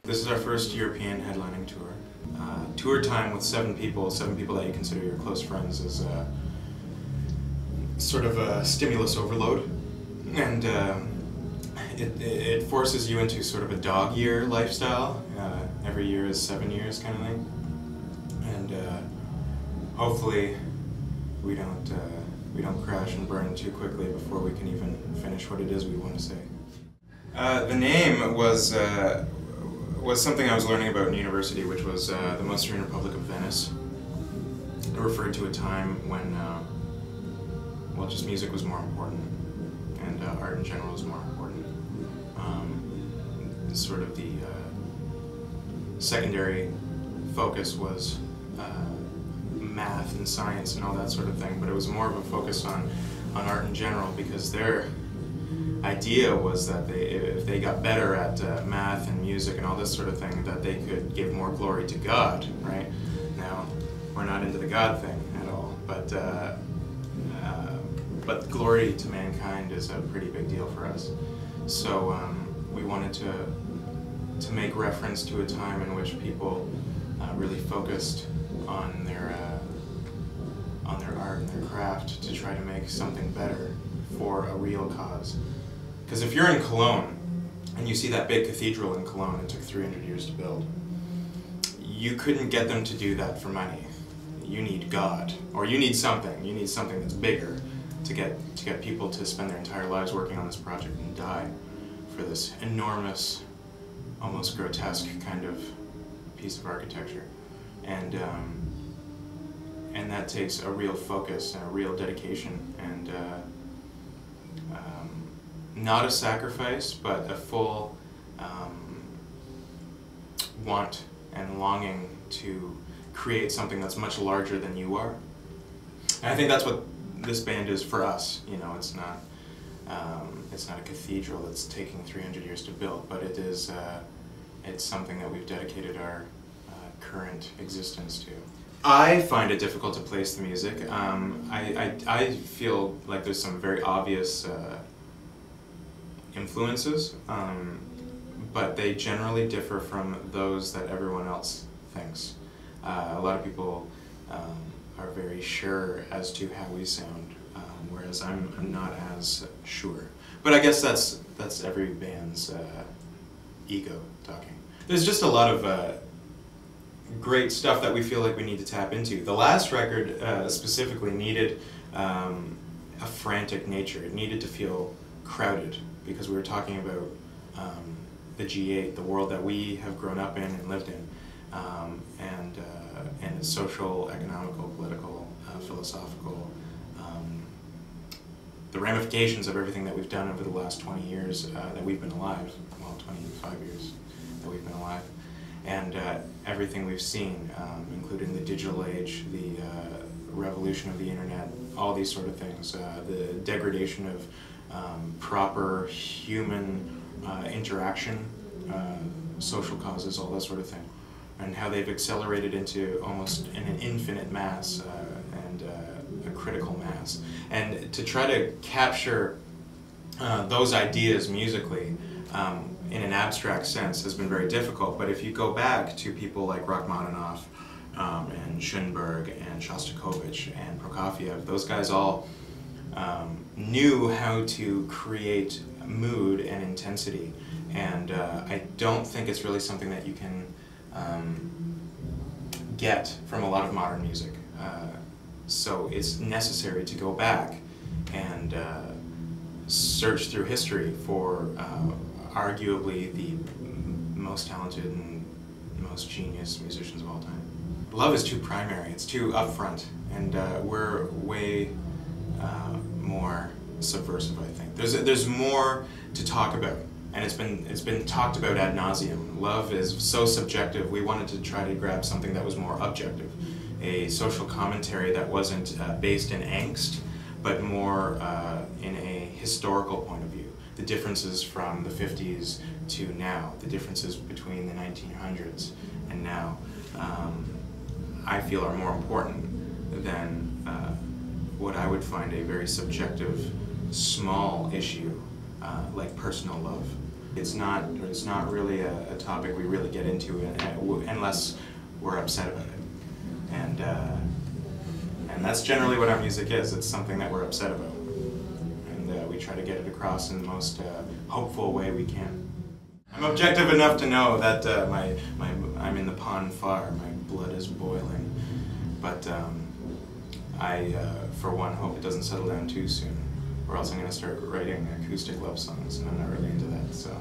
This is our first European headlining tour. Tour time with seven people that you consider your close friends, is sort of a stimulus overload. And it forces you into sort of a dog year lifestyle. Every year is 7 years kind of thing. And hopefully we don't crash and burn too quickly before we can even finish what it is we want to say. The name was something I was learning about in university, which was the Most Serene Republic of Venice. It referred to a time when, well, just music was more important, and art in general was more important. Sort of the secondary focus was math and science and all that sort of thing, but it was more of a focus on art in general, because their idea was that if they got better at math and music and all this sort of thing, that they could give more glory to God, right? Now, we're not into the God thing at all, but glory to mankind is a pretty big deal for us. So we wanted to make reference to a time in which people really focused on their art and their craft to try to make something better for a real cause. Because if you're in Cologne and you see that big cathedral in Cologne, it took 300 years to build, you couldn't get them to do that for money. You need God, or you need something that's bigger to get people to spend their entire lives working on this project and die for this enormous, almost grotesque kind of piece of architecture. And that takes a real focus and a real dedication, and not a sacrifice, but a full want and longing to create something that's much larger than you are. And I think that's what this band is for us. You know, it's not a cathedral that's taking 300 years to build, but it is it's something that we've dedicated our current existence to. I find it difficult to place the music. I feel like there's some very obvious influences, but they generally differ from those that everyone else thinks. A lot of people are very sure as to how we sound, whereas I'm not as sure. But I guess that's every band's ego talking. There's just a lot of great stuff that we feel like we need to tap into. The last record specifically needed a frantic nature. It needed to feel crowded, because we were talking about the G8, the world that we have grown up in and lived in, and its social, economical, political, philosophical, the ramifications of everything that we've done over the last 20 years that we've been alive, well, 25 years that we've been alive, and everything we've seen, including the digital age, the revolution of the internet, all these sort of things, the degradation of proper human interaction, social causes, all that sort of thing, and how they've accelerated into almost an infinite mass and a critical mass. And to try to capture those ideas musically in an abstract sense has been very difficult. But if you go back to people like Rachmaninoff and Schoenberg and Shostakovich and Prokofiev, those guys all knew how to create mood and intensity, and I don't think it's really something that you can get from a lot of modern music. So it's necessary to go back and search through history for arguably the most talented and most genius musicians of all time. Love is too primary, it's too upfront, and we're way more subversive, I think. There's more to talk about, and it's been talked about ad nauseum. Love is so subjective. We wanted to try to grab something that was more objective, a social commentary that wasn't based in angst, but more in a historical point of view. The differences from the 50s to now, the differences between the 1900s and now, I feel are more important than what I would find a very subjective, small issue like personal love. It's not really a topic we really get into unless we're upset about it. And that's generally what our music is. It's something that we're upset about. And we try to get it across in the most hopeful way we can. I'm objective enough to know that I'm in the pond far, my blood is boiling. But I, for one, hope it doesn't settle down too soon, or else I'm going to start writing acoustic love songs, and I'm not really into that, so.